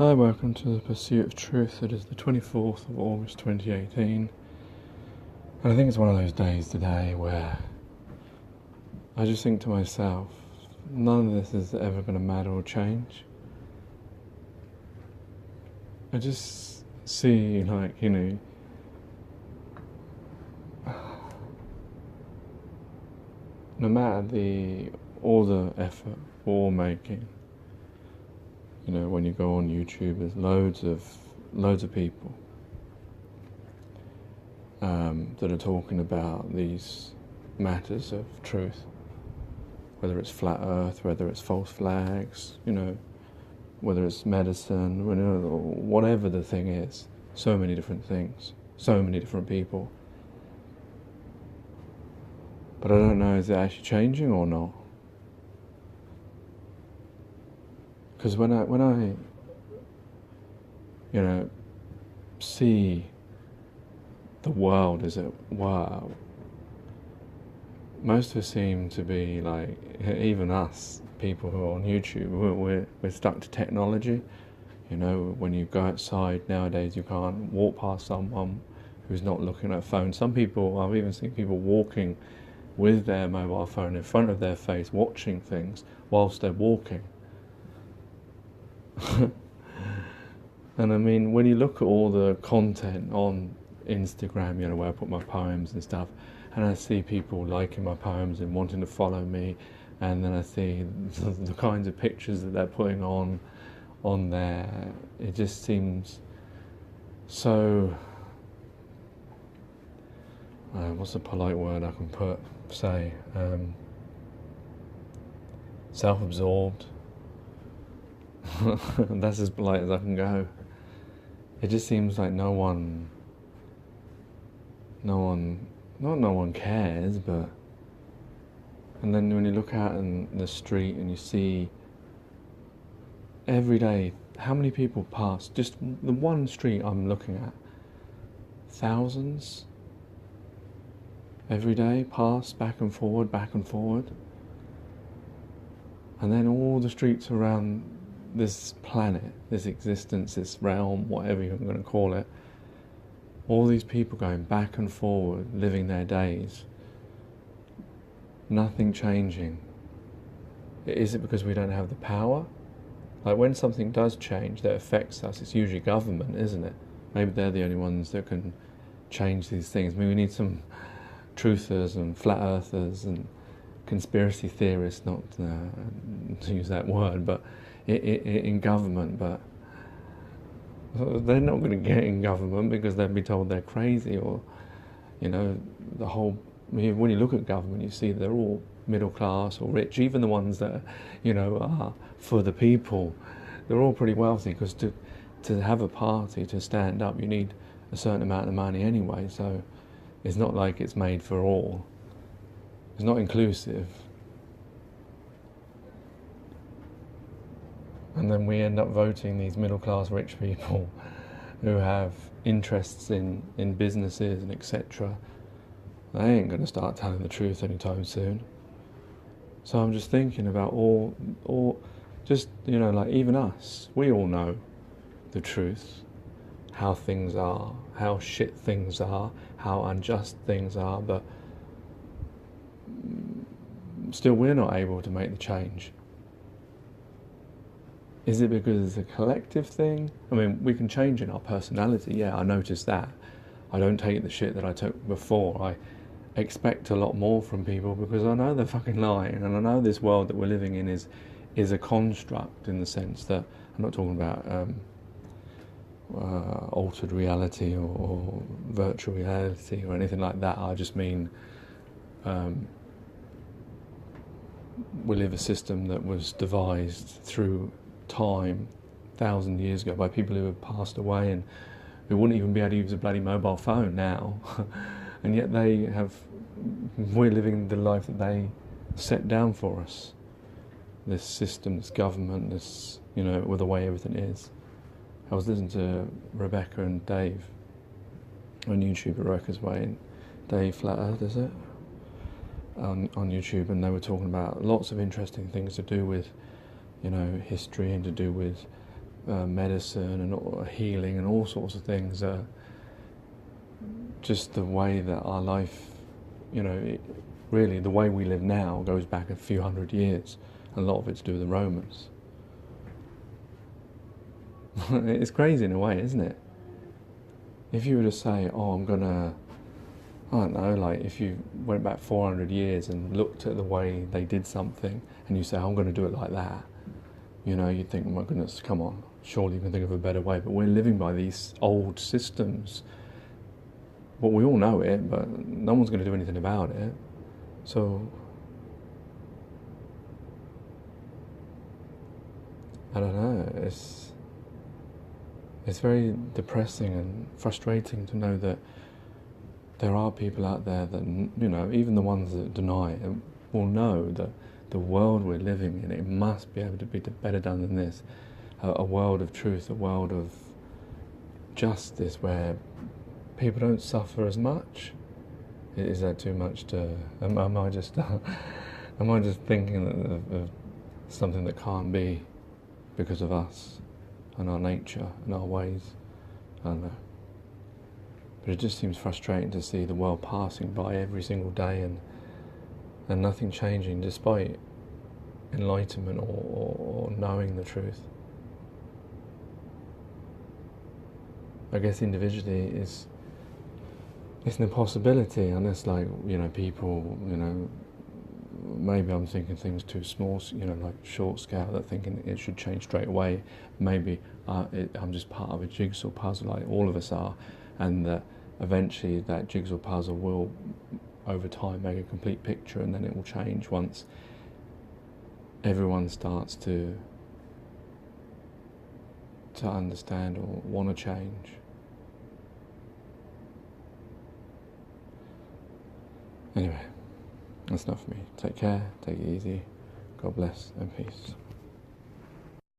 Hi, welcome to the Pursuit of Truth. It is the 24th of August 2018, and I think it's one of those days today where I just think to myself, none of this is ever going to matter or change. I just see, no matter all the effort we're all making, when you go on YouTube, there's loads of people that are talking about these matters of truth, whether it's flat earth, whether it's false flags, whether it's medicine, whatever the thing is. So many different things, so many different people. But I don't know, is it actually changing or not? Because when I see the world as it were, most of us seem to be like, even us, people who are on YouTube, we're stuck to technology. When you go outside nowadays, you can't walk past someone who's not looking at a phone. Some people, I've even seen people walking with their mobile phone in front of their face, watching things whilst they're walking. And I mean, when you look at all the content on Instagram, where I put my poems and stuff, and I see people liking my poems and wanting to follow me, and then I see the kinds of pictures that they're putting on there, it just seems so, what's a polite word I can say, self-absorbed. That's as polite as I can go. It just seems like no one cares, but... And then when you look out in the street and you see every day, how many people pass, just the one street I'm looking at, thousands every day pass back and forward, and then all the streets around this planet, this existence, this realm, whatever you're going to call it, all these people going back and forward, living their days, nothing changing. Is it because we don't have the power? Like, when something does change that affects us, it's usually government, isn't it? Maybe they're the only ones that can change these things. I mean, we need some truthers and flat earthers and conspiracy theorists, not to use that word, but in government. But they're not going to get in government because they'll be told they're crazy, or the whole... When you look at government, you see they're all middle class or rich. Even the ones that are for the people, they're all pretty wealthy, because to have a party, to stand up, you need a certain amount of money anyway. So it's not like it's made for all. It's not inclusive. And then we end up voting these middle-class rich people who have interests in businesses and etc. They ain't going to start telling the truth anytime soon. So I'm just thinking about even us, we all know the truth, how things are, how shit things are, how unjust things are, but still we're not able to make the change. Is it because it's a collective thing? I mean, we can change in our personality, yeah, I noticed that. I don't take the shit that I took before. I expect a lot more from people because I know they're fucking lying, and I know this world that we're living in is a construct, in the sense that I'm not talking about altered reality or virtual reality or anything like that. I just mean we live a system that was devised through time 1,000 years ago by people who have passed away and who wouldn't even be able to use a bloody mobile phone now. And yet we're living the life that they set down for us. This system, this government, this, with the way everything is. I was listening to Rebecca and Dave on YouTube, Rebecca's Way, and Dave Flat Earth, is it? On YouTube, and they were talking about lots of interesting things to do with, history, and to do with medicine and healing and all sorts of things. Just the way that our life, really the way we live now goes back a few hundred years. A lot of it's to do with the Romans. It's crazy in a way, isn't it? If you were to say, oh, I don't know, like if you went back 400 years and looked at the way they did something and you say, I'm going to do it like that, you'd think, oh my goodness, come on, surely you can think of a better way. But we're living by these old systems. Well, we all know it, but no one's going to do anything about it. So, I don't know, it's very depressing and frustrating to know that there are people out there that, even the ones that deny it, will know that the world we're living in, it must be able to be better done than this. A world of truth, a world of justice where people don't suffer as much. Is that too much to... Am I just thinking of something that can't be because of us and our nature and our ways? I don't know. But it just seems frustrating to see the world passing by every single day and nothing changing despite enlightenment or knowing the truth. I guess individually it's an impossibility unless, people, maybe I'm thinking things too small, like short scale, that thinking it should change straight away. Maybe I'm just part of a jigsaw puzzle like all of us are, and that eventually that jigsaw puzzle will, over time, make a complete picture, and then it will change once everyone starts to understand or want to change. Anyway, that's enough for me. Take care, take it easy, God bless, and peace.